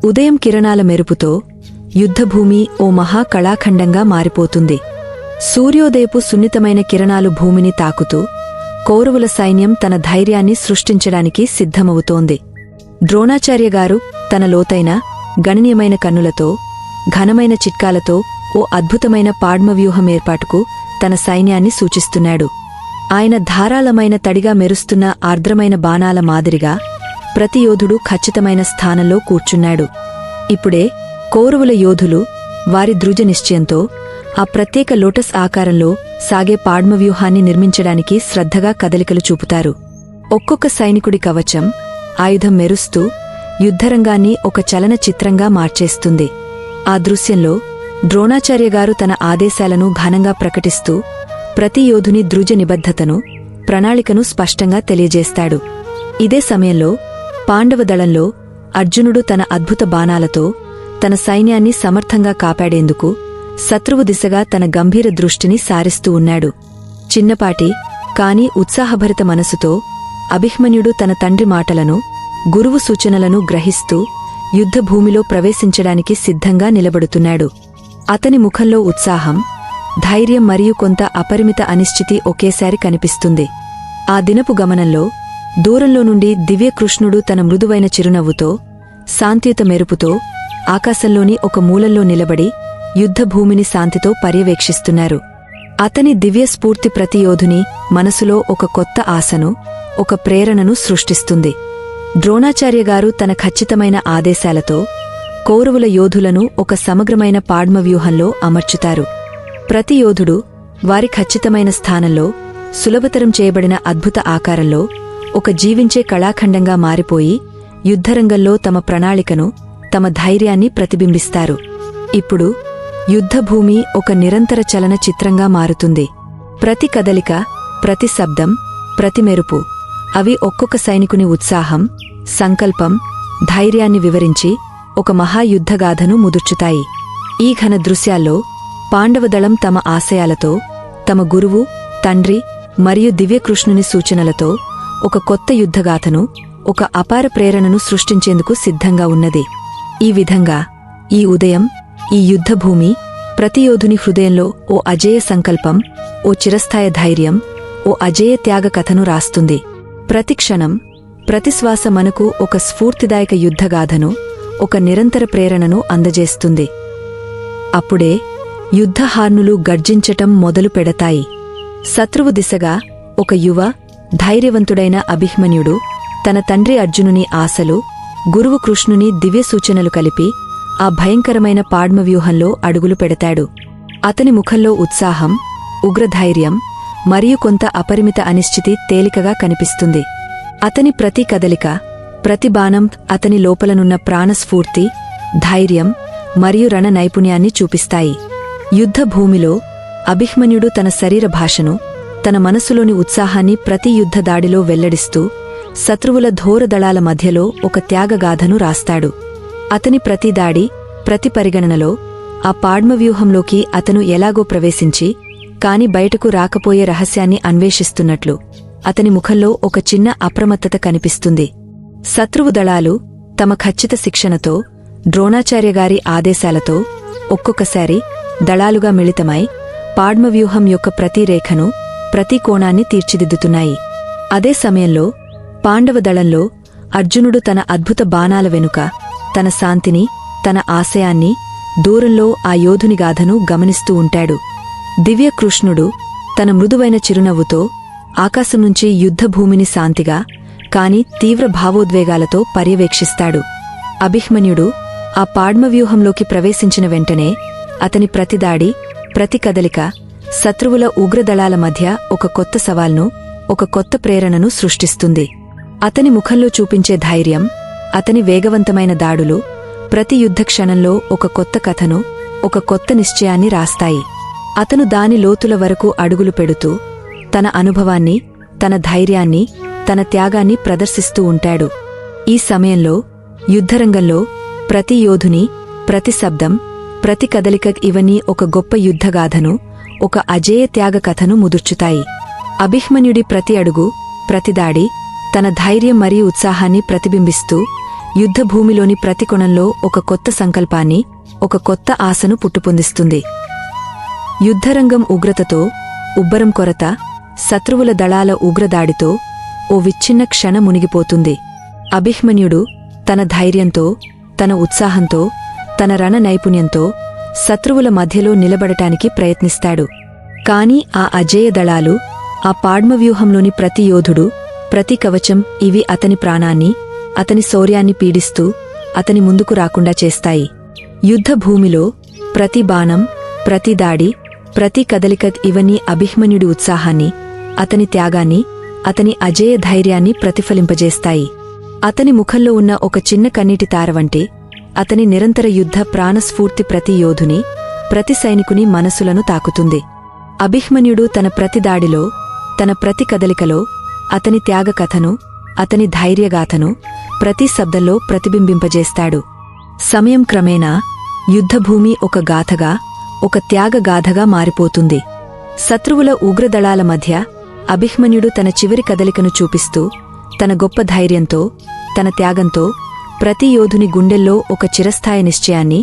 ఉదయం కిరణాల మెరుపుతో యుద్ధభూమి ఓ మహా కళాఖండంగా మారిపోతుంది. సూర్యోదయపు సున్నితమైన కిరణాలు భూమిని తాకుతూ కౌరవుల సైన్యం తన ధైర్యాన్ని సృష్టించడానికి సిద్ధమవుతోంది. ద్రోణాచార్యగారు తన లోతైన గణనీయమైన కన్నులతో ఘనమైన చిట్కాలతో ఓ అద్భుతమైన పాడ్మవ్యూహం ఏర్పాటుకు తన సైన్యాన్ని సూచిస్తున్నాడు. ఆయన ధారాళమైన తడిగా మెరుస్తున్న ఆర్ద్రమైన బాణాల మాదిరిగా ప్రతి యోధుడు ఖచ్చితమైన స్థానంలో కూర్చున్నాడు. ఇప్పుడే కౌరవుల యోధులు వారి దృఢ నిశ్చయంతో ఆ ప్రత్యేక లోటస్ ఆకారంలో సాగే పాడ్మవ్యూహాన్ని నిర్మించడానికి శ్రద్ధగా కదలికలు చూపుతారు. ఒక్కొక్క సైనికుడి కవచం, ఆయుధం మెరుస్తూ యుద్ధరంగాన్ని ఒక చలన చిత్రంగా మార్చేస్తుంది. ఆ దృశ్యంలో ద్రోణాచార్యగారు తన ఆదేశాలను ఘనంగా ప్రకటిస్తూ ప్రతి యోధుని దృఢ నిబద్ధతను, ప్రణాళికను స్పష్టంగా తెలియజేస్తాడు. ఇదే సమయంలో పాండవ దళంలో అర్జునుడు తన అద్భుత బాణాలతో తన సైన్యాన్ని సమర్థంగా కాపాడేందుకు శత్రువు దిశగా తన గంభీర దృష్టిని సారిస్తూ ఉన్నాడు. చిన్నపాటి కాని ఉత్సాహభరిత మనసుతో అభిమన్యుడు తన తండ్రి మాటలను, గురువు సూచనలను గ్రహిస్తూ యుద్ధభూమిలో ప్రవేశించడానికి సిద్ధంగా నిలబడుతున్నాడు. అతని ముఖంలో ఉత్సాహం, ధైర్యం మరియు కొంత అపరిమిత అనిశ్చితి ఒకేసారి కనిపిస్తుంది. ఆ దినపు గమనంలో దూరంలో నుండి దివ్యకృష్ణుడు తన మృదువైన చిరునవ్వుతో, శాంతియుత మెరుపుతో ఆకాశంలోని ఒక మూలల్లో నిలబడి యుద్ధభూమిని శాంతితో పర్యవేక్షిస్తున్నారు. అతని దివ్యస్ఫూర్తి ప్రతి యోధుని మనసులో ఒక కొత్త ఆశను, ఒక ప్రేరణను సృష్టిస్తుంది. ద్రోణాచార్యగారు తన ఖచ్చితమైన ఆదేశాలతో కౌరవుల యోధులను ఒక సమగ్రమైన పాడ్మవ్యూహంలో అమర్చుతారు. ప్రతి యోధుడు వారి ఖచ్చితమైన స్థానంలో సులభతరం చేయబడిన అద్భుత ఆకారంలో ఒక జీవించే కళాఖండంగా మారిపోయి యుద్ధరంగంలో తమ ప్రణాళికను, తమ ధైర్యాన్ని ప్రతిబింబిస్తారు. ఇప్పుడు యుద్ధభూమి ఒక నిరంతర చలన చిత్రంగా మారుతుంది. ప్రతి కదలిక, ప్రతి శబ్దం, ప్రతి మెరుపు అవి ఒక్కొక్క సైనికుని ఉత్సాహం, సంకల్పం, ధైర్యాన్ని వివరించి ఒక మహాయుద్ధగాథను ముదుర్చుతాయి. ఈ ఘన దృశ్యాల్లో పాండవదళం తమ ఆశయాలతో, తమ గురువు, తండ్రి మరియు దివ్యకృష్ణుని సూచనలతో ఒక కొత్త యుద్ధగాథను, ఒక అపార ప్రేరణను సృష్టించేందుకు సిద్ధంగా ఉన్నది. ఈ విధంగా ఈ ఉదయం, ఈ యుద్ధభూమి ప్రతి యోధుని హృదయంలో ఓ అజేయ సంకల్పం, ఓ చిరస్థాయ ధైర్యం, ఓ అజేయ త్యాగ కథను రాస్తుంది. ప్రతి క్షణం, ప్రతి శ్వాస మనకు ఒక స్ఫూర్తిదాయక యుద్ధగాథను, ఒక నిరంతర ప్రేరణను అందజేస్తుంది. అప్పుడే యుద్ధహార్నులు గర్జించటం మొదలు పెడతాయి. శత్రువు దిశగా ఒక యువ, ధైర్యవంతుడైన అభిమన్యుడు తన తండ్రి అర్జునుని ఆశలు, గురువు కృష్ణుని దివ్య సూచనలు కలిపి ఆ భయంకరమైన పాడ్మవ్యూహంలో అడుగులు పెడతాడు. అతని ముఖంలో ఉత్సాహం, ఉగ్రధైర్యం మరియు కొంత అపరిమిత అనిశ్చితి తేలికగా కనిపిస్తుంది. అతని ప్రతి కదలిక, ప్రతి బాణం అతని లోపలనున్న ప్రాణస్ఫూర్తి, ధైర్యం మరియు రణ నైపుణ్యాన్ని చూపిస్తాయి. యుద్ధభూమిలో అభిమన్యుడు తన శరీర భాషను, తన మనసులోని ఉత్సాహాన్ని ప్రతి యుద్ధ దాడిలో వెల్లడిస్తూ శత్రువుల ఘోరదళాల మధ్యలో ఒక త్యాగగాథను రాస్తాడు. అతని ప్రతి దాడి, ప్రతి పరిగణనలో ఆ పాడ్మవ్యూహంలోకి అతను ఎలాగో ప్రవేశించి కాని బయటకు రాకపోయే రహస్యాన్ని అన్వేషిస్తున్నట్లు అతని ముఖంలో ఒక చిన్న అప్రమత్తత కనిపిస్తుంది. శత్రువు దళాలు తమ ఖచ్చిత శిక్షణతో, ద్రోణాచార్యగారి ఆదేశాలతో ఒక్కొక్కసారి దళాలుగా మిళితమై పాడ్మవ్యూహం యొక్క ప్రతి రేఖను, ప్రతి కోణాన్ని తీర్చిదిద్దుతున్నాయి. అదే సమయంలో పాండవ దళంలో అర్జునుడు తన అద్భుత బాణాల వెనుక తన శాంతిని, తన ఆశయాన్ని, దూరంలో ఆ యోధుని గాథను గమనిస్తూ ఉంటాడు. దివ్యకృష్ణుడు తన మృదువైన చిరునవ్వుతో ఆకాశం నుంచి యుద్ధభూమిని శాంతిగా కాని తీవ్ర భావోద్వేగాలతో పర్యవేక్షిస్తాడు. అభిమన్యుడు ఆ పాడ్మవ్యూహంలోకి ప్రవేశించిన వెంటనే అతని ప్రతి దాడి, ప్రతి కదలిక శత్రువుల ఉగ్రదళాల మధ్య ఒక కొత్త సవాల్ను, ఒక కొత్త ప్రేరణను సృష్టిస్తుంది. అతని ముఖంలో చూపించే ధైర్యం, అతని వేగవంతమైన దాడులు ప్రతి యుద్ధక్షణంలో ఒక కొత్త కథను, ఒక కొత్త నిశ్చయాన్ని రాస్తాయి. అతను దాని లోతుల వరకు అడుగులు పెడుతూ తన అనుభవాన్ని, తన ధైర్యాన్ని, తన త్యాగాన్ని ప్రదర్శిస్తూ ఉంటాడు. ఈ సమయంలో యుద్ధరంగంలో ప్రతి యోధుని, ప్రతి శబ్దం, ప్రతి కదలిక ఇవన్నీ ఒక గొప్ప యుద్ధగాథను, ఒక అజేయ త్యాగ కథను ముదుర్చుతాయి. అభిమన్యుడి ప్రతి అడుగు, ప్రతి దాడి తన ధైర్యం మరియు ఉత్సాహాన్ని ప్రతిబింబిస్తూ యుద్ధభూమిలోని ప్రతి కొణంలో ఒక కొత్త సంకల్పాన్ని, ఒక కొత్త ఆశను పుట్టుపొందిస్తుంది. యుద్ధరంగం ఉగ్రతతో, ఉబ్బరం కొరత, శత్రువుల దళాల ఉగ్రదాడితో ఓ విచ్ఛిన్న క్షణ మునిగిపోతుంది. అభిమన్యుడు తన ధైర్యంతో, తన ఉత్సాహంతో, తన రణ నైపుణ్యంతో శత్రువుల మధ్యలో నిలబడటానికి ప్రయత్నిస్తాడు. కాని ఆ అజేయ దళాలు, ఆ పాడ్మవ్యూహంలోని ప్రతి యోధుడు, ప్రతి కవచం ఇవి అతని ప్రాణాన్ని, అతని శౌర్యాన్ని పీడిస్తూ అతని ముందుకు రాకుండా చేస్తాయి. యుద్ధభూమిలో ప్రతి బాణం, ప్రతి దాడి, ప్రతి కదలిక ఇవన్నీ అభిమన్యుడి ఉత్సాహాన్ని, అతని త్యాగాన్ని, అతని అజేయ ధైర్యాన్ని ప్రతిఫలింపజేస్తాయి. అతని ముఖంలో ఉన్న ఒక చిన్న కన్నీటి తారవంటి అతని నిరంతర యుద్ధ ప్రాణస్ఫూర్తి ప్రతి యోధుని, ప్రతి సైనికుని మనసులను తాకుతుంది. అభిమన్యుడు తన ప్రతి దాడిలో, తన ప్రతి కదలికలో అతని త్యాగకథను, అతని ధైర్యగాథను ప్రతి శబ్దంలో ప్రతిబింబింపజేస్తాడు. సమయం క్రమేణా యుద్ధభూమి ఒక గాథగా, ఒక త్యాగగాథగా మారిపోతుంది. శత్రువుల ఉగ్రదళాల మధ్య అభిమన్యుడు తన చివరి కదలికను చూపిస్తూ, తన గొప్ప ధైర్యంతో, తన త్యాగంతో ప్రతి యోధుని గుండెల్లో ఒక చిరస్థాయి నిశ్చయాన్ని,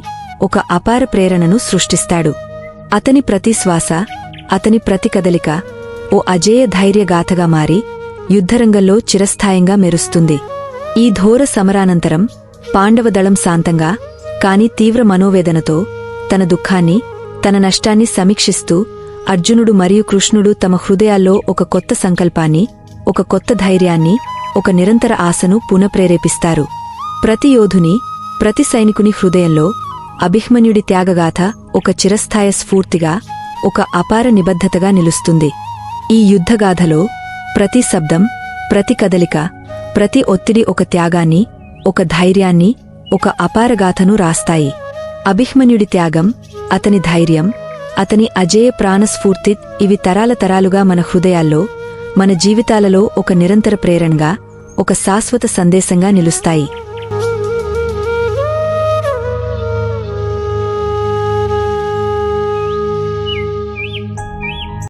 ఒక అపార ప్రేరణను సృష్టిస్తాడు. అతని ప్రతి శ్వాస, అతని ప్రతి కదలిక ఓ అజేయ ధైర్యగాథగా మారి యుద్ధరంగంలో చిరస్థాయంగా మెరుస్తుంది. ఈ ఘోర సమరానంతరం పాండవదళం శాంతంగా, కాని తీవ్ర మనోవేదనతో తన దుఃఖాన్ని, తన నష్టాన్ని సమీక్షిస్తూ అర్జునుడు మరియు కృష్ణుడు తమ హృదయాల్లో ఒక కొత్త సంకల్పాన్ని, ఒక కొత్త ధైర్యాన్ని, ఒక నిరంతర ఆశను పునఃప్రేరేపిస్తారు. ప్రతి యోధుని, ప్రతి సైనికుని హృదయంలో అభిమన్యుడి త్యాగగాథ ఒక చిరస్థాయ స్ఫూర్తిగా, ఒక అపార నిబద్ధతగా నిలుస్తుంది. ఈ యుద్ధగాథలో ప్రతి శబ్దం, ప్రతి కదలిక, ప్రతి ఒత్తిడి ఒక త్యాగాన్ని, ఒక ధైర్యాన్ని, ఒక అపారగాథను రాస్తాయి. అభిమన్యుడి త్యాగం, అతని ధైర్యం, అతని అజేయ ప్రాణస్ఫూర్తి ఇవి తరాల తరాలుగా మన హృదయాల్లో, మన జీవితాలలో ఒక నిరంతర ప్రేరణగా, ఒక శాశ్వత సందేశంగా నిలుస్తాయి.